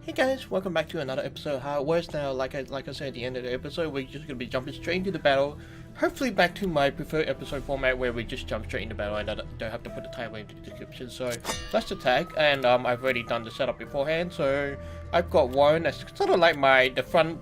Hey guys, welcome back to another episode of How It Works. Now, like I said at the end of the episode, we're just gonna be jumping straight into the battle. Hopefully back to my preferred episode format where we just jump straight into battle and I don't have to put the timer into the description. So let's attack, and I've already done the setup beforehand. So I've got Warren as sort of like my front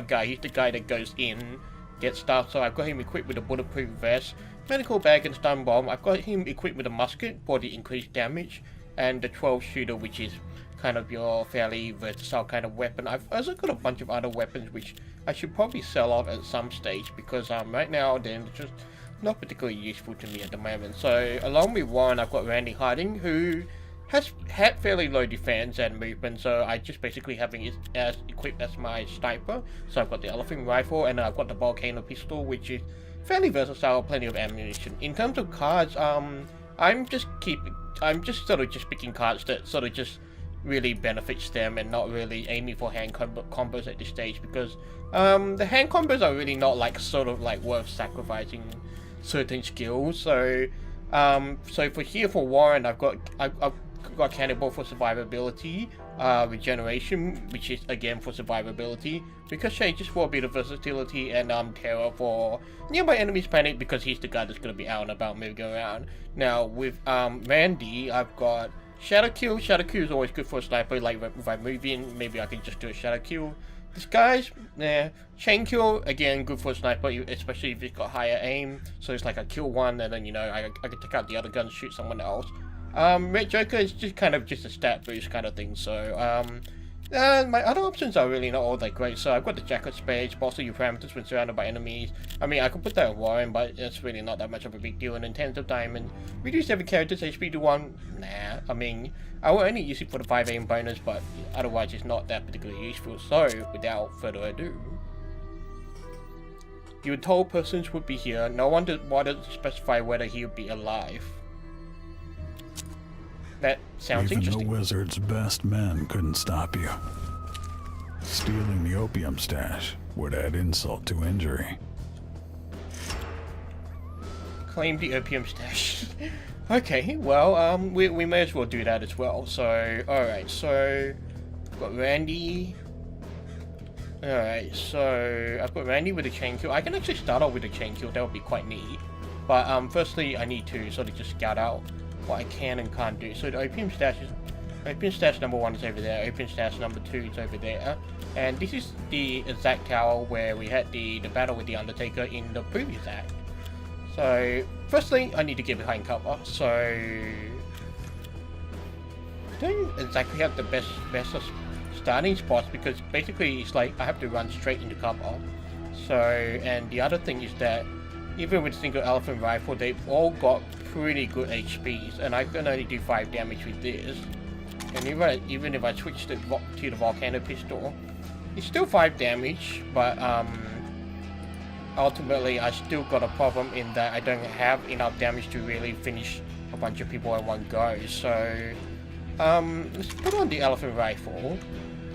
guy. He's the guy that goes in, gets stuff. So I've got him equipped with a bulletproof vest, medical bag, and stun bomb. I've got him equipped with a musket for the increased damage, and the 12 shooter, which is kind of your fairly versatile kind of weapon. I've also got a bunch of other weapons which I should probably sell off at some stage because right now they're just not particularly useful to me at the moment. So along with Warren, I've got Randy hiding, who has had fairly low defense and movement, so I just basically having it as equipped as my sniper. So I've got the elephant rifle and I've got the volcano pistol, which is fairly versatile, plenty of ammunition. In terms of cards, I'm just sort of just picking cards that sort of just really benefits them and not really aiming for hand combos at this stage, because the hand combos are really not like sort of like worth sacrificing certain skills. So for Warren, I've got Cannibal for survivability, Regeneration, which is again for survivability, Ricochet just for a bit of versatility, and Terror for nearby enemies panic because he's the guy that's going to be out and about moving around. Now with Randy, I've got Shadow Kill. Shadow Kill is always good for a sniper, like if I move in, maybe I can just do a Shadow Kill. Disguise, Chain Kill, again good for a sniper, especially if it's got higher aim, so it's like I kill one and then, you know, I can take out the other gun and shoot someone else. Red Joker is just kind of just a stat boost kind of thing, so my other options are really not all that great. So I've got the Jack of Spades, bolster your parameters when surrounded by enemies. I mean, I could put that on Warren, but it's really not that much of a big deal. And then Tens of Diamond, reduce every character's HP to 1. Nah, I mean, I will only use it for the 5 aim bonus, but otherwise it's not that particularly useful. So, without further ado, you were told persons would be here. No one bothered to specify whether he would be alive. That sounds interesting. Even the wizard's best men couldn't stop you. Stealing the opium stash would add insult to injury. Claim the opium stash. Okay, well, we may as well do that as well. So, alright, so I've got Randy. Alright, so I've got Randy with a chain kill. I can actually start off with a chain kill, that would be quite neat. But firstly, I need to sort of just scout out what I can and can't do. So the opium stash number 1 is over there, opium stash number 2 is over there, and this is the exact tower where we had the battle with the Undertaker in the previous act. So firstly, I need to get behind cover. So I don't exactly have the best starting spots, because basically it's like I have to run straight into cover. So, and the other thing is that even with single elephant rifle, they've all got pretty good HPs, and I can only do 5 damage with this. And even if I switch to the volcano pistol, it's still 5 damage, but ultimately I still got a problem in that I don't have enough damage to really finish a bunch of people in one go. So let's put on the elephant rifle.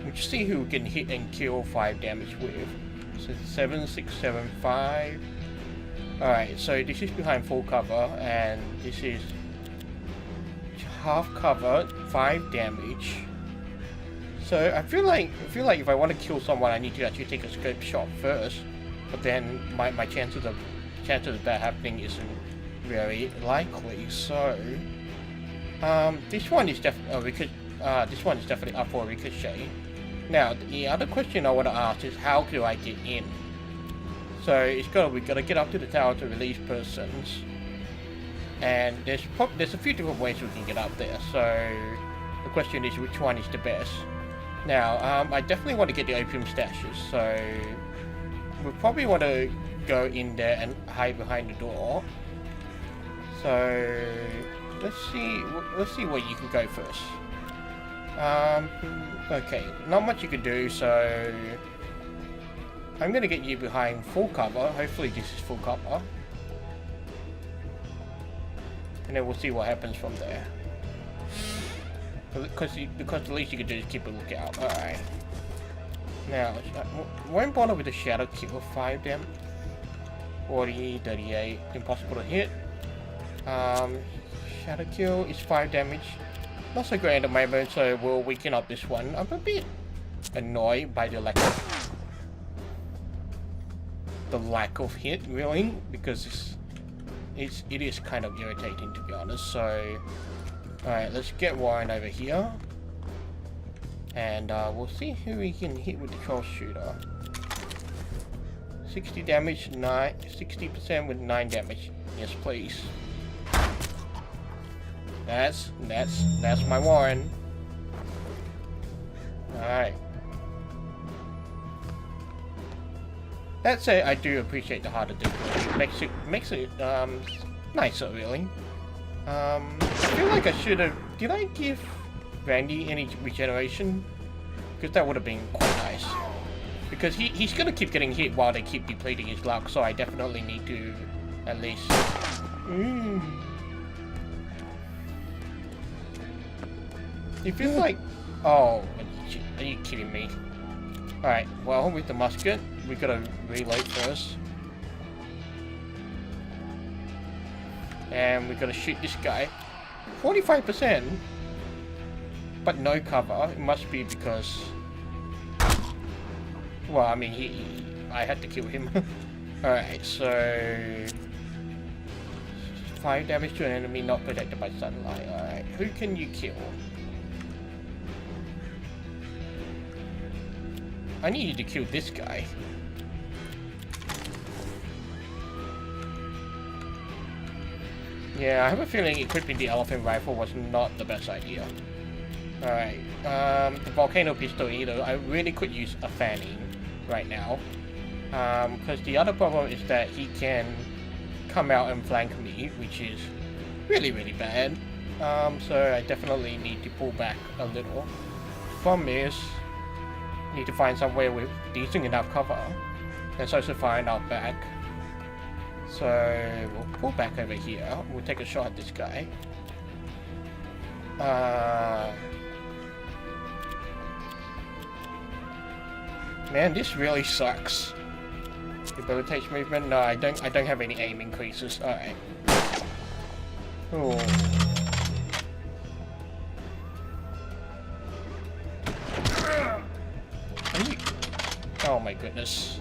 We'll just see who can hit and kill 5 damage with. So 7, 6, 7, 5. Alright, so this is behind full cover, and this is half cover, 5 damage. So I feel like if I want to kill someone, I need to actually take a scope shot first. But then my chances of that happening isn't very likely. So this one is definitely up for a ricochet. Now the other question I want to ask is, how do I get in? So we gotta get up to the tower to release persons, and there's a few different ways we can get up there. So the question is, which one is the best? Now I definitely want to get the opium stashes, so we probably want to go in there and hide behind the door. So let's see where you can go first. Okay, not much you can do, so I'm gonna get you behind full cover. Hopefully this is full cover, and then we'll see what happens from there. Because the least you can do is keep a lookout. Alright. Now, won't bother with the Shadow Kill. 5 damage. 40, 38. Impossible to hit. Shadow Kill is 5 damage. Not so great at the moment, so we'll weaken up this one. I'm a bit annoyed by the lack of hit, really, because it is kind of irritating, to be honest. So, alright, let's get Warren over here. And we'll see who we can hit with the 12 shooter. 60 damage, 60% with 9 damage. Yes, please. That's my Warren. Alright. That said, I do appreciate the harder difficulty. Makes it nicer, really. I feel like I should have. Did I give Randy any regeneration? Because that would have been quite nice. Because he's gonna keep getting hit while they keep depleting his luck, so I definitely need to at least. It feels like. Oh, are you kidding me? Alright, well, with the musket, we gotta reload first. And we gotta shoot this guy. 45%? But no cover. It must be because... Well, I mean, I had to kill him. Alright, so... 5 damage to an enemy not protected by sunlight. Alright, who can you kill? I need you to kill this guy. Yeah, I have a feeling equipping the elephant rifle was not the best idea. Alright, the volcano pistol either. I really could use a fanning right now. Because the other problem is that he can come out and flank me, which is really, really bad. So I definitely need to pull back a little. Problem is, need to find somewhere with decent enough cover. Let's also find our back. So we'll pull back over here. We'll take a shot at this guy. Man, this really sucks. Debilitates movement. No, I don't have any aim increases. Alright. Oh. Oh my goodness.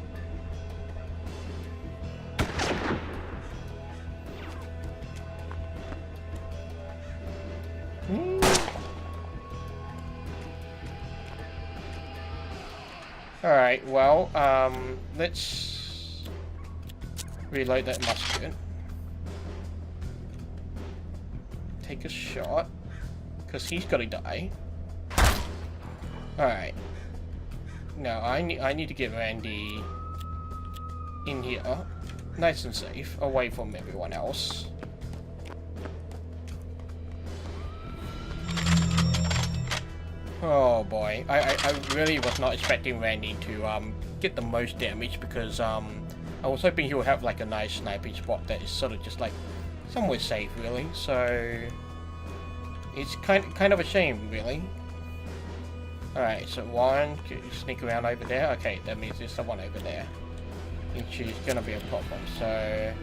Alright, well, let's reload that musket. Take a shot, because he's gotta die. Alright. No, I need to get Randy in here, nice and safe, away from everyone else. Oh boy, I really was not expecting Randy to get the most damage, because I was hoping he would have like a nice sniping spot that is sort of just like somewhere safe, really. So it's kind of a shame, really. Alright, so one, sneak around over there. Okay, that means there's someone over there, which is gonna be a problem. So,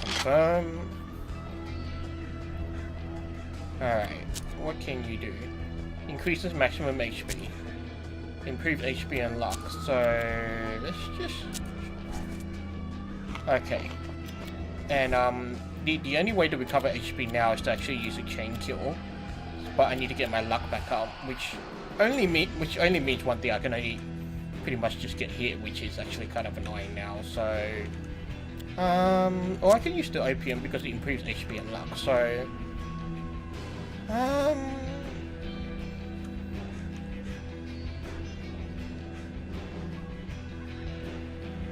confirm. Alright, what can you do? Increases maximum HP. Improves HP and luck. So, let's just... Okay. And, the only way to recover HP now is to actually use a chain kill. But I need to get my luck back up, which only means one thing. I can only pretty much just get hit, which is actually kind of annoying now. So, or I can use the opium because it improves HP and luck. So,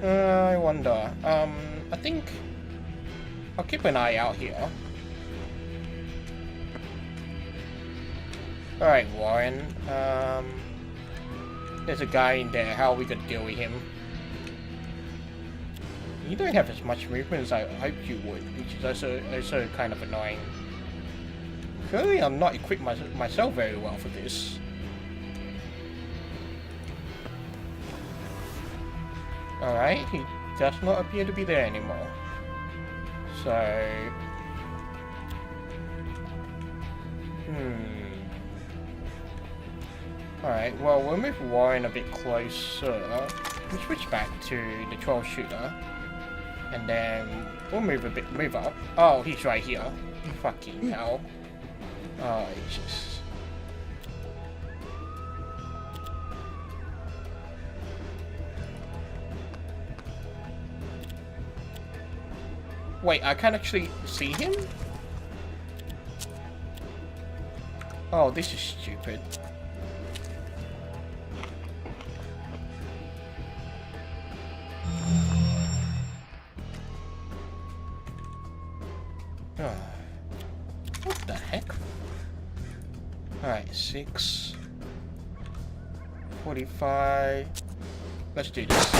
I wonder. I think I'll keep an eye out here. Alright, Warren. There's a guy in there. How are we gonna deal with him? You don't have as much movement as I hoped you would, which is also kind of annoying. Clearly, I'm not equipped myself very well for this. Alright, he does not appear to be there anymore. So... Alright, well, we'll move Warren a bit closer. We'll switch back to the 12 shooter. And then we'll move up. Oh, he's right here. Fucking hell. Oh, it's just... Wait, I can't actually see him? Oh, this is stupid. Oh. What the heck? Alright, 6. 45. Let's do this.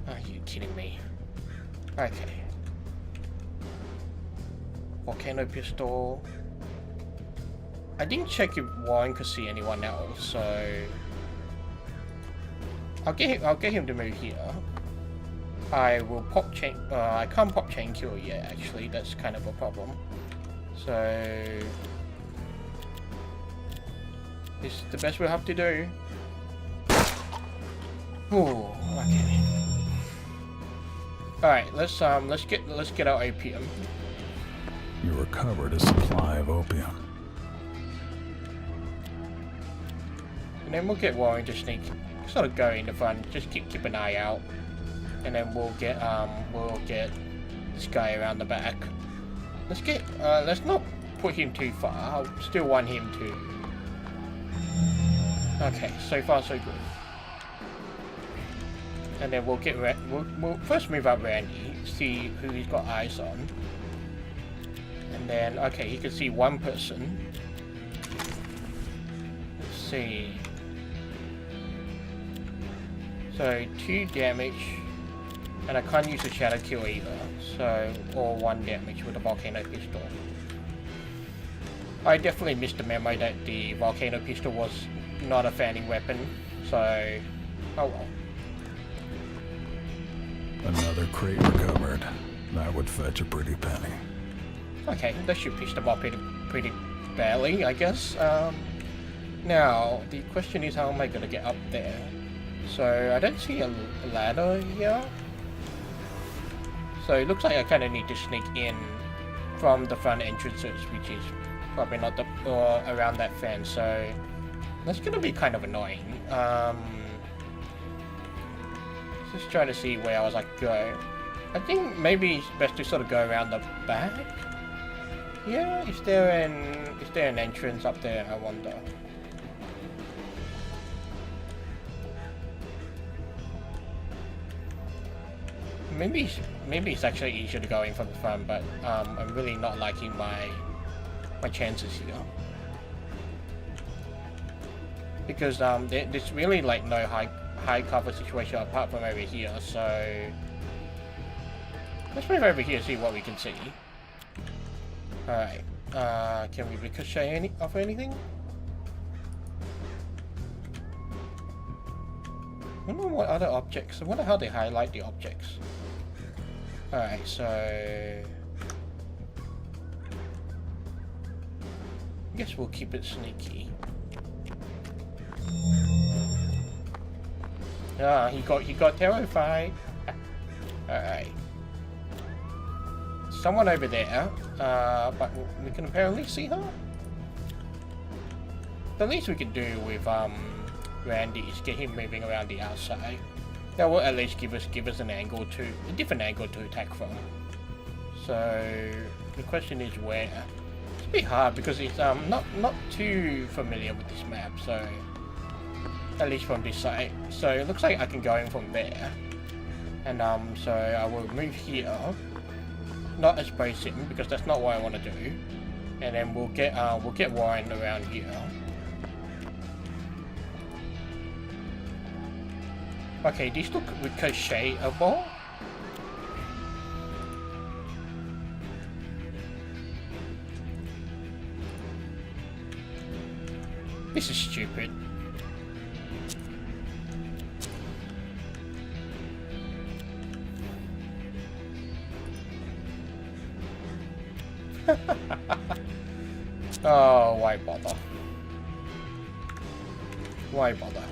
Are you kidding me? Okay. Volcano pistol. I didn't check if Warren could see anyone else, so I'll get him to move here. I will pop chain. I can't pop chain kill yet. Actually, that's kind of a problem. So this is the best we'll have to do. Ooh, okay. All right, let's get our opium. You recovered a supply of opium. And then we'll get Warren to sort of go in the front, just keep an eye out. And then we'll get this guy around the back. Let's not put him too far. I still want him to. Okay, so far so good. And then we'll first move up Randy, see who he's got eyes on. And then, okay, he can see one person. Let's see. So 2 damage, and I can't use a shadow kill either. So, or 1 damage with a volcano pistol. I definitely missed the memo that the volcano pistol was not a fanning weapon. So, oh well. Another crate recovered. That would fetch a pretty penny. Okay, that should piss them off pretty badly, I guess. Now, the question is, how am I going to get up there? So, I don't see a ladder here. So, it looks like I kind of need to sneak in from the front entrances, which is probably not around that fence. So, that's going to be kind of annoying. Just trying to see where else I could go. I think maybe it's best to sort of go around the back. Yeah, is there an entrance up there, I wonder? Maybe it's actually easier to go in from the front, but I'm really not liking my chances here. Because there's really like no high cover situation apart from over here, so let's move over here and see what we can see. Alright, can we ricochet off anything? I wonder what other objects, I wonder how they highlight the objects. Alright, so I guess we'll keep it sneaky. Ah, he got terrified. Alright. Someone over there, but we can apparently see her. The least we can do with Randy is get him moving around the outside. That will at least give us a different angle to attack from. So the question is where. It's a bit hard because it's not too familiar with this map, so at least from this side. So it looks like I can go in from there, and so I will move here. Not expose him because that's not what I want to do, and then we'll get Warren around here. Okay, these look ricochetable. This is stupid. Oh, why bother? Why bother?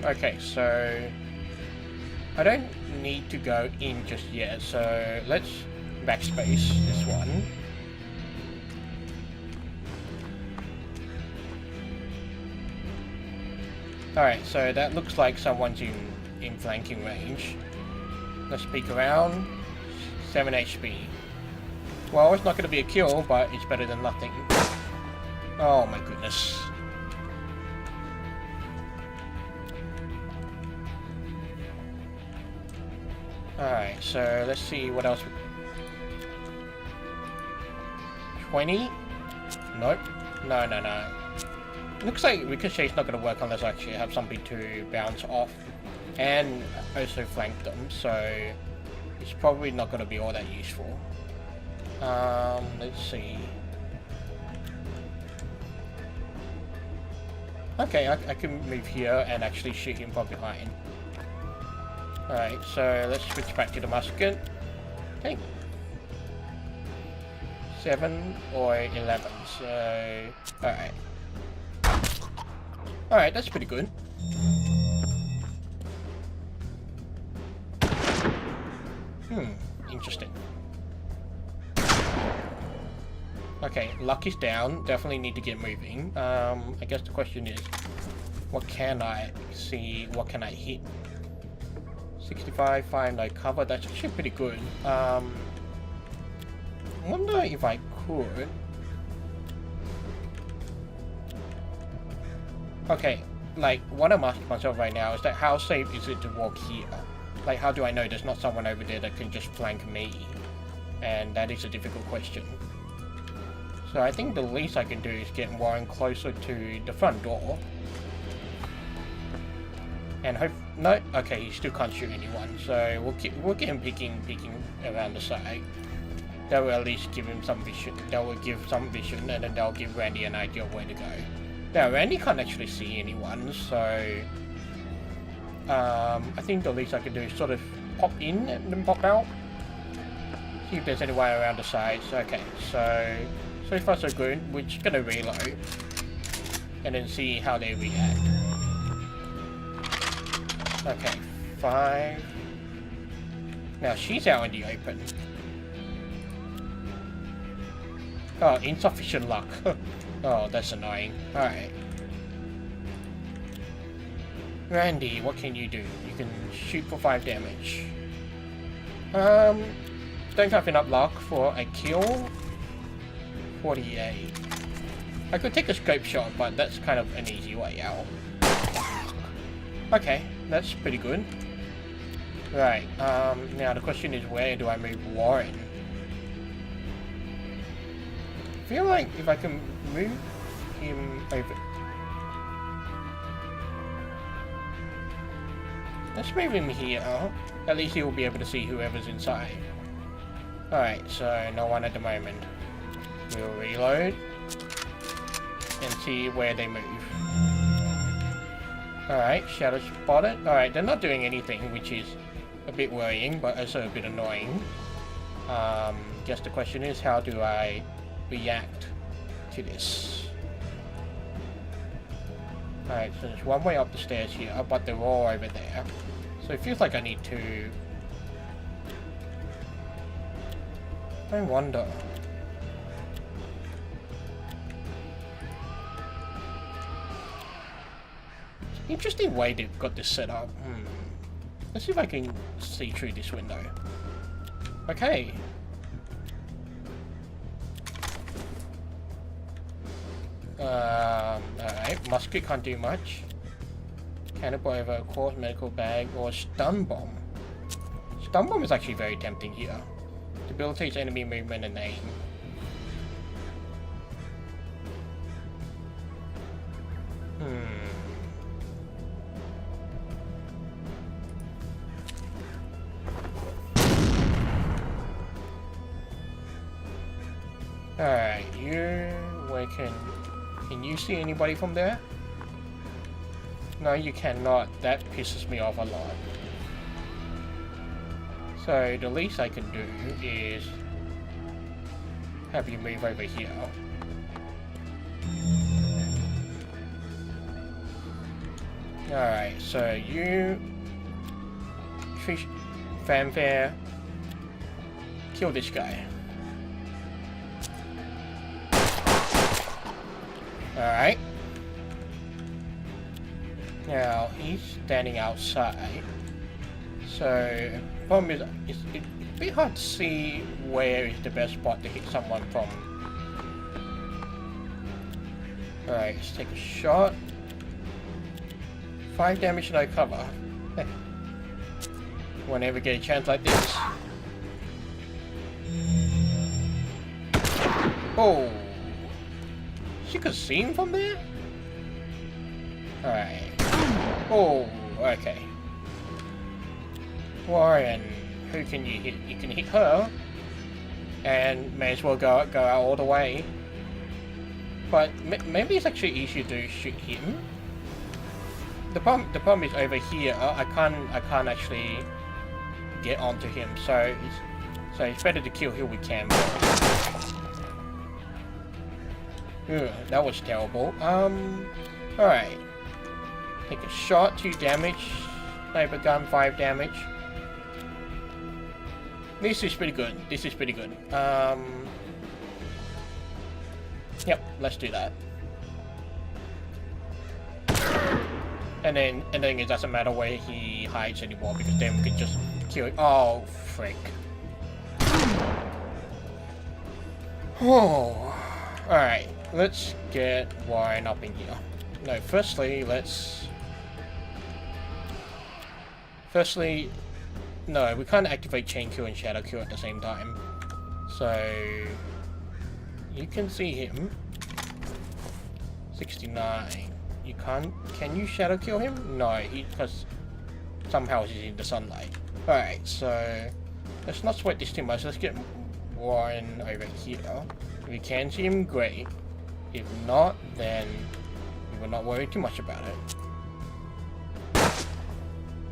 Okay, so I don't need to go in just yet, so let's backspace this one. Alright, so that looks like someone's in flanking range. Let's peek around. 7 HP. Well, it's not going to be a kill, but it's better than nothing. Oh my goodness. Alright, so let's see what else. 20? Nope. No. Looks like Ricochet's not going to work unless I actually have something to bounce off. And also flank them, so it's probably not going to be all that useful. Let's see. Okay, I can move here and actually shoot him from behind. Alright, so let's switch back to the musket. Okay. 7 or 11, so... Alright. Alright, that's pretty good. Interesting. Okay, luck is down. Definitely need to get moving. I guess the question is, what can I see? What can I hit? 65, 5, no cover. That's actually pretty good. I wonder if I could. Okay, like what I'm asking myself right now is that how safe is it to walk here? Like, how do I know there's not someone over there that can just flank me? And that is a difficult question. So I think the least I can do is get Warren closer to the front door. And hope... No, okay, he still can't shoot anyone. So we'll get him peeking around the side. That will at least give him some vision. That will give some vision, and then that'll give Randy an idea of where to go. Now, Randy can't actually see anyone, so... I think the least I can do is sort of pop in and then pop out. See if there's anyone around the sides. Okay, so far so good. We're just gonna reload and then see how they react. Okay, 5. Now she's out in the open. Oh, insufficient luck. Oh, that's annoying. Alright. Randy, what can you do? You can shoot for 5 damage. Don't have enough luck for a kill. 48. I could take a scope shot, but that's kind of an easy way out. Okay, that's pretty good. Right, now the question is, where do I move Warren? I feel like if I can move him over... Let's move him here. At least he will be able to see whoever's inside. Alright, so no one at the moment. We'll reload and see where they move. Alright, shadow spotted. Alright, they're not doing anything, which is a bit worrying, but also a bit annoying. Guess the question is, how do I react to this? Alright, so there's one way up the stairs here, but they're all over there. So it feels like I need to... I wonder. Interesting way they've got this set up. Let's see if I can see through this window. Okay. Alright, musket can't do much. Cannonball over a quartz medical bag or stun bomb. Stun bomb is actually very tempting here. Debilitates enemy movement and aim. Alright, where can you see anybody from there? No, you cannot. That pisses me off a lot. So the least I can do is have you move over here. Alright, so you... Fish... Fanfare... Kill this guy. Alright. Now, he's standing outside. So, problem is, it's a bit hard to see where is the best spot to hit someone from. Alright, let's take a shot. 5 damage no cover. Whenever get a chance like this. Oh! She could see him from there? Alright. Oh, okay. Warren, who can you hit? You can hit her. And may as well go out all the way. But maybe it's actually easier to shoot him. The problem is over here. I can't actually get onto him. So it's better to kill who we can. Ugh, that was terrible. Alright. Take a shot, 2 damage. Sniper gun, 5 damage. This is pretty good. This is pretty good. Yep, let's do that. And then it doesn't matter where he hides anymore because then we can just kill it. Oh, frick. Oh. Alright, let's get Warren up in here. No, firstly, no, we can't activate Chain Kill and Shadow Kill at the same time. So, you can see him. 69. You can't, can you Shadow Kill him? No, because somehow he's in the sunlight. Alright, so, let's not sweat this too much. Let's get Warren over here. If we can see him, great. If not, then we will not worry too much about it.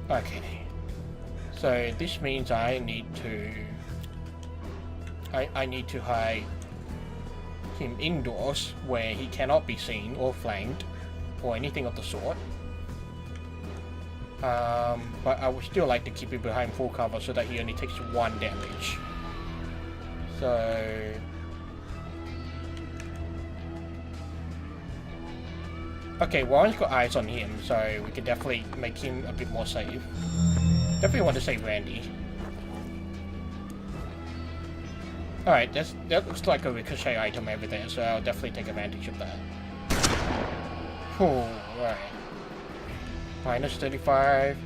Okay. So this means I need to hide him indoors where he cannot be seen or flanked or anything of the sort. But I would still like to keep him behind full cover so that he only takes 1 damage. So okay, Warren's got eyes on him, so we can definitely make him a bit more safe. Definitely want to save Randy. Alright, that looks like a ricochet item over there, so I'll definitely take advantage of that. Alright. Minus 35.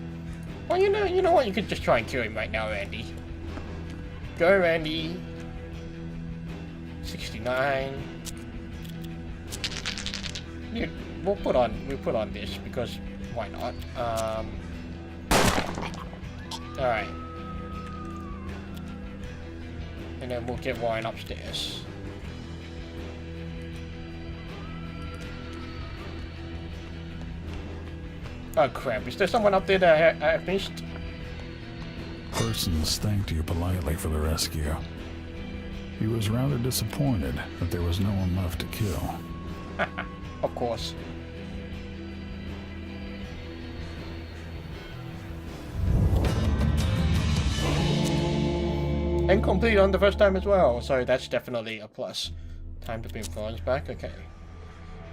Well, you know what? You could just try and kill him right now, Randy. Go, Randy. 69. Yeah, we'll put on this because why not? Alright. And then we'll get Warren upstairs. Oh crap, is there someone up there that I missed? Persons thanked you politely for the rescue. He was rather disappointed that there was no one left to kill. Of course. And complete on the first time as well, so that's definitely a plus. Time to bring Florence back, okay.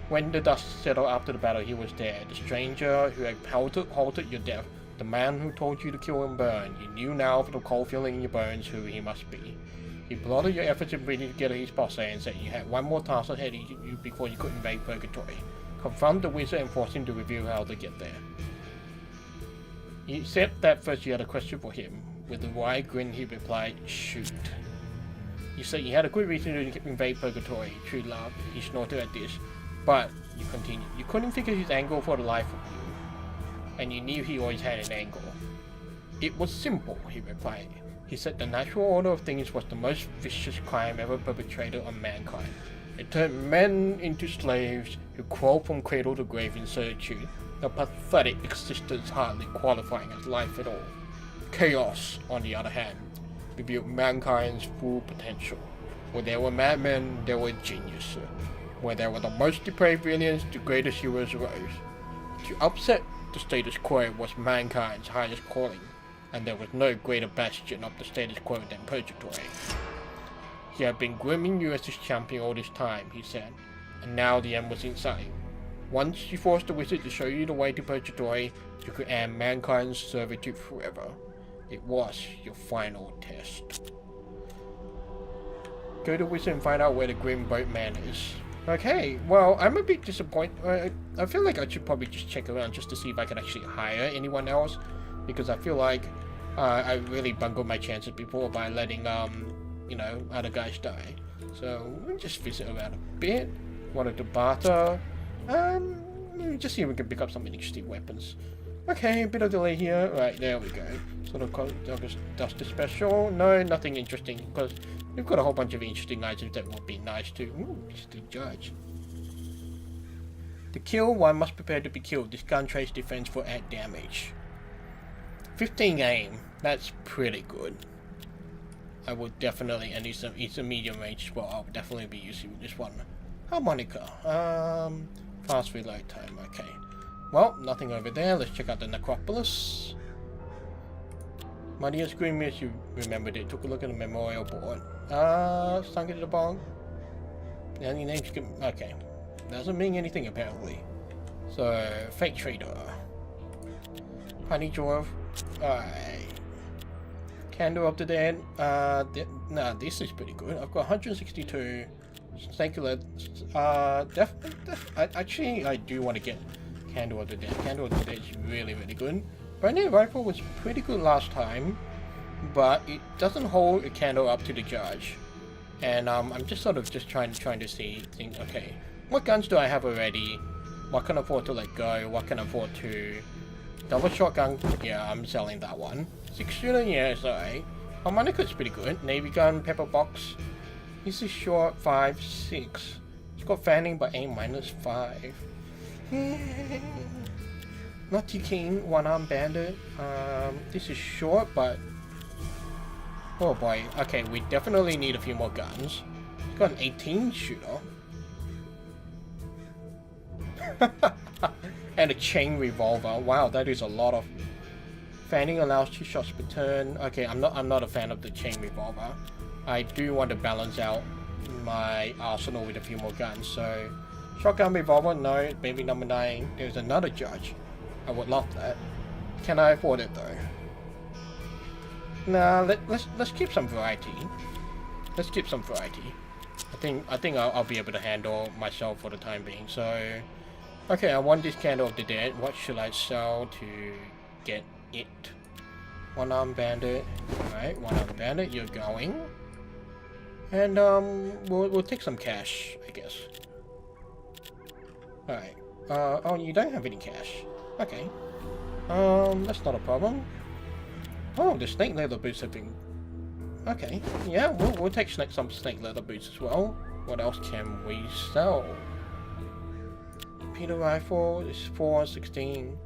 When the dust settled after the battle, he was there. The stranger who had halted your death. The man who told you to kill and burn. You knew now from the cold feeling in your bones who he must be. He applauded your efforts in bringing together his posse and said you had one more task ahead of you before you could invade Purgatory. Confront the wizard and force him to reveal how to get there. You said that first you had a question for him. With a wide grin he replied, shoot. You said you had a good reason to invade Purgatory. True love. He snorted at this. But, you continued, you couldn't figure his angle for the life of you. And you knew he always had an angle. It was simple, he replied. He said the natural order of things was the most vicious crime ever perpetrated on mankind. It turned men into slaves who crawled from cradle to grave in servitude, a pathetic existence hardly qualifying as life at all. Chaos, on the other hand, revealed mankind's full potential. Where there were madmen, there were geniuses. Where there were the most depraved villains, the greatest heroes arose. To upset The status quo was mankind's highest calling, and there was no greater bastion of the status quo than Purgatory. He had been grooming you as his champion all this time, he said, and now the end was in sight. Once you forced the wizard to show you the way to Purgatory, you could end mankind's servitude forever. It was your final test. Go to the wizard and find out where the Grim Boatman is. Okay, well, I'm a bit disappointed. I feel like I should probably just check around just to see if I can actually hire anyone else, because I feel like I really bungled my chances before by letting you know, other guys die. So we'll just visit around a bit. Wanted to barter. Just see if we can pick up some interesting weapons. Okay, a bit of delay here. Right, there we go. Sort of Duster special. No, nothing interesting, because we've got a whole bunch of interesting items that would be nice to. Ooh, just to judge. To kill, one must prepare to be killed. This gun trades defense for add damage. 15 aim. That's pretty good. I would definitely, and it's a medium range as well. I'll definitely be using this one. Harmonica. Fast reload time. Okay. Well, nothing over there. Let's check out the necropolis. Muddy Scream, as you remembered it. Took a look at the memorial board. Stunk into the bong. Any names? Okay. Doesn't mean anything apparently. So, fake trader. Honey Dwarf. Alright. Candle of the Dead. Nah, this is pretty good. I've got 162. Snake alert. Actually, I do want to get Candle of the Dead. Candle of the Dead is really, really good. Grenade rifle was pretty good last time, but it doesn't hold a candle up to the charge. And I'm just sort of just trying to see. Okay, what guns do I have already? What can I afford to let go? What can I afford to? Double shotgun. Yeah, I'm selling that one. 6-shooter. Yeah, it's alright. Harmonica's pretty good. Navy gun, pepper box. This is short 5, 6. It's got fanning but aim -5. Not too keen. One arm bandit. This is short but oh boy. Okay, we definitely need a few more guns. It's got an 18 shooter. And a chain revolver. Wow, that is a lot of. Fanning allows 2 shots per turn. Okay, I'm not a fan of the chain revolver. I do want to balance out my arsenal with a few more guns. So, shotgun revolver, no. Baby number 9. There's another judge. I would love that. Can I afford it though? Nah, let's keep some variety. Let's keep some variety. I think I'll be able to handle myself for the time being. So, okay, I want this Candle of the Dead. What should I sell to get it? One arm bandit. Alright, one arm bandit, you're going. And we'll take some cash, I guess. Alright. Oh, you don't have any cash. Okay. That's not a problem. Oh, the snake leather boots have been. Okay. Yeah, we'll take some snake leather boots as well. What else can we sell? Peter rifle is 416.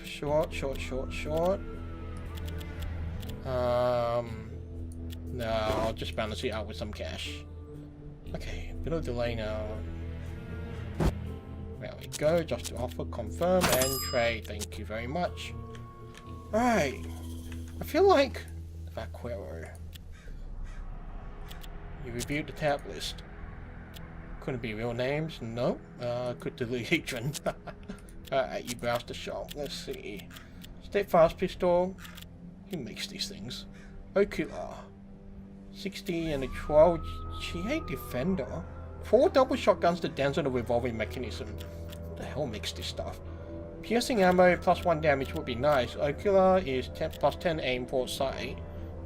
Short. No, I'll just balance it out with some cash. Okay, bit of delay now. There we go, just to offer, confirm, and trade. Thank you very much. Alright, I feel like Vaquero. You reviewed the tab list. Couldn't be real names, no. Could delete Adrian. Alright, you browse the shop. Let's see. Steadfast pistol. Who makes these things? Ocular. 60 and a 12 GA Defender. 4 double shotguns that dance on the revolving mechanism. What the hell makes this stuff? Piercing ammo plus 1 damage would be nice. Ocular is 10 plus 10 aim for sight.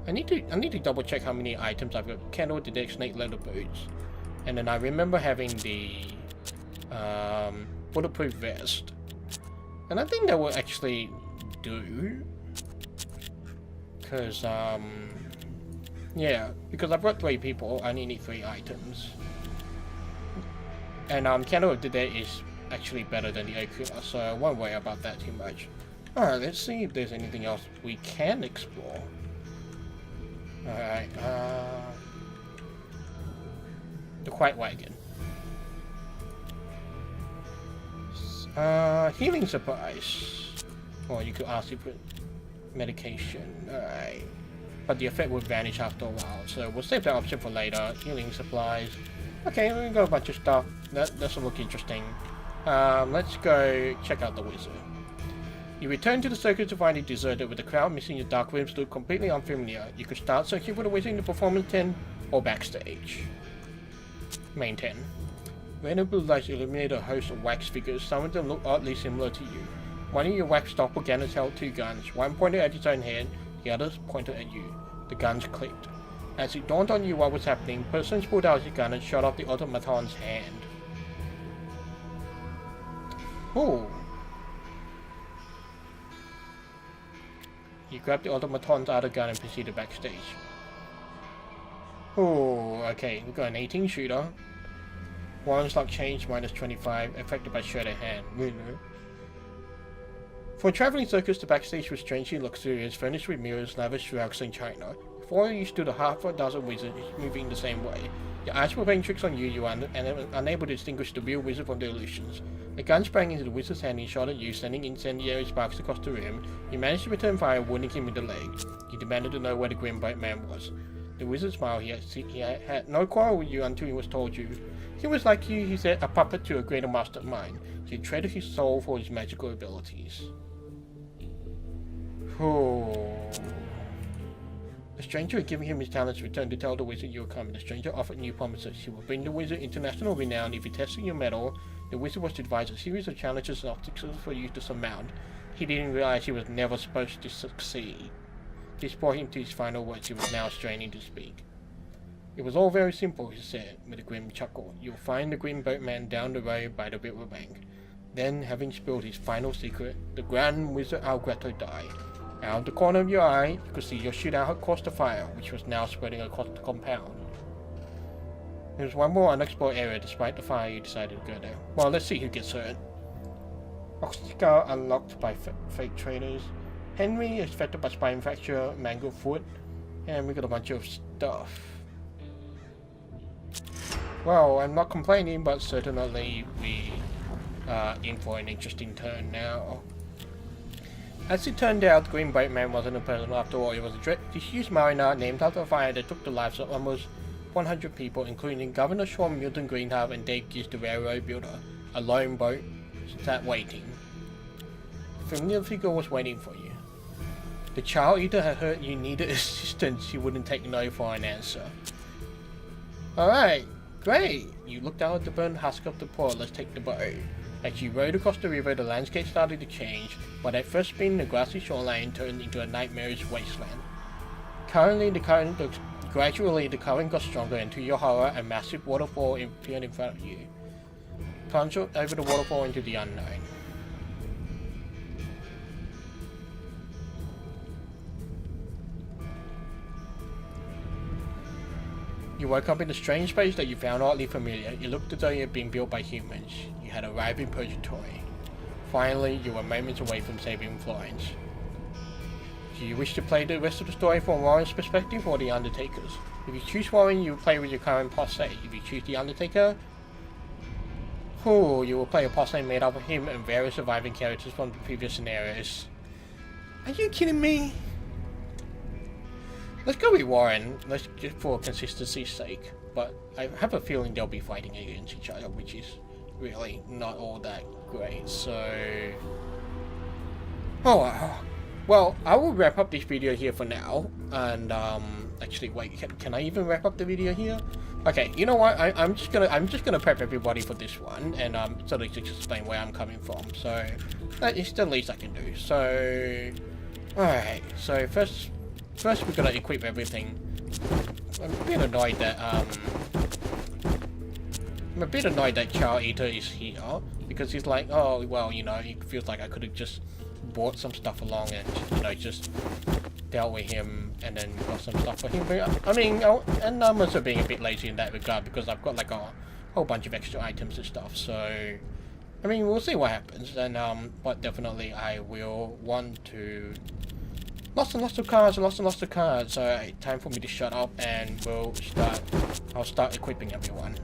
I need to double check how many items I've got. Candle of the Dead, snake leather boots. And then I remember having the bulletproof vest. And I think that will actually do. Because, yeah, because I've got 3 people, I only need 3 items. And, Candle of the Dead is actually better than the Ocular, so I won't worry about that too much. Alright, let's see if there's anything else we can explore. Alright, the White Wagon. Healing supplies. Or you could ask for medication. Alright. But the effect will vanish after a while, so we'll save that option for later. Healing supplies. Okay, we got a bunch of stuff. That doesn't look interesting. Let's go check out the wizard. You return to the circus to find it deserted, with the crowd missing. The dark rooms look completely unfamiliar. You could start searching for the wizard in the performance tent or backstage. Main tent. Random blue lights illuminate a host of wax figures. Some of them look oddly similar to you. One of your wax doppelgangers held two guns. One pointed at his own head, the other pointed at you. The guns clicked. As it dawned on you what was happening, Persons pulled out his gun and shot off the automaton's hand. Ooh. You grabbed the automaton's other gun and proceeded backstage. Ooh, okay, we've got an 18 shooter. Warren's luck change -25, affected by shredded hand. For a traveling circus, the backstage was strangely luxurious, furnished with mirrors, lavish rugs, and china. Before you stood a half a dozen wizards moving the same way. Your eyes were playing tricks on you, you were unable to distinguish the real wizard from the illusions. A gun sprang into the wizard's hand and shot at you, sending incendiary sparks across the room. You managed to return fire, wounding him in the leg. He demanded to know where the grim bright man was. The wizard smiled. He had no quarrel with you until he was told you. He was like you, he said, a puppet to a greater mastermind. He had traded his soul for his magical abilities. The stranger had given him his talents, returned to tell the wizard you were coming. The stranger offered new promises. He would bring the wizard international renown if he tested your mettle. The wizard was to devise a series of challenges and obstacles for you to surmount. He didn't realize he was never supposed to succeed. This brought him to his final words. He was now straining to speak. It was all very simple, he said, with a grim chuckle. You'll find the Green Boatman down the road by the riverbank. Then, having spilled his final secret, the Grand Wizard Algretto died. Out of the corner of your eye, you could see your shootout had caused a fire, which was now spreading across the compound. There was one more unexplored area. Despite the fire, you decided to go there. Well, let's see who gets hurt. Obstacle unlocked by fake traders. Henry is affected by spine fracture, mangled foot, and we got a bunch of stuff. Well, I'm not complaining, but certainly we are in for an interesting turn now. As it turned out, the Green Boatman wasn't a person after all. It was a disused mariner named after a fire that took the lives of almost 100 people, including Governor Sean Milton Greenhalgh and Dave Gibbs, the railroad builder. A lone boat sat waiting. A familiar figure was waiting for you. The child eater had heard you needed assistance. He wouldn't take no for an answer. Alright, great! You looked out at the burnt husk of the port. Let's take the boat. As you rowed across the river, the landscape started to change. What had first been the grassy shoreline turned into a nightmarish wasteland. Gradually the current got stronger, and to your horror, a massive waterfall appeared in front of you. Plunged over the waterfall into the unknown. You woke up in a strange space that you found oddly familiar. It looked as though it had been built by humans. You had arrived in Purgatory. Finally, you were moments away from saving Florence. Do you wish to play the rest of the story from Warren's perspective or the Undertaker's? If you choose Warren, you will play with your current posse. If you choose the Undertaker, you will play a posse made up of him and various surviving characters from the previous scenarios. Are you kidding me? Let's go with Warren, let's just for consistency's sake, but I have a feeling they'll be fighting against each other, which is really not all that great, so... Oh well, I will wrap up this video here for now, and actually wait, can I even wrap up the video here? Okay, you know what, I'm just gonna prep everybody for this one, and sort of just explain where I'm coming from, so that is the least I can do. So, alright, so first we're gonna equip everything. I'm a bit annoyed that Child Eater is here, because he's like, oh well, you know, he feels like I could have just bought some stuff along and, you know, just dealt with him and then got some stuff for him. But I mean, and I'm also being a bit lazy in that regard because I've got like a whole bunch of extra items and stuff, so I mean, we'll see what happens, and but definitely I will want to... Lots and lots of cards. Alright, time for me to shut up and I'll start equipping everyone.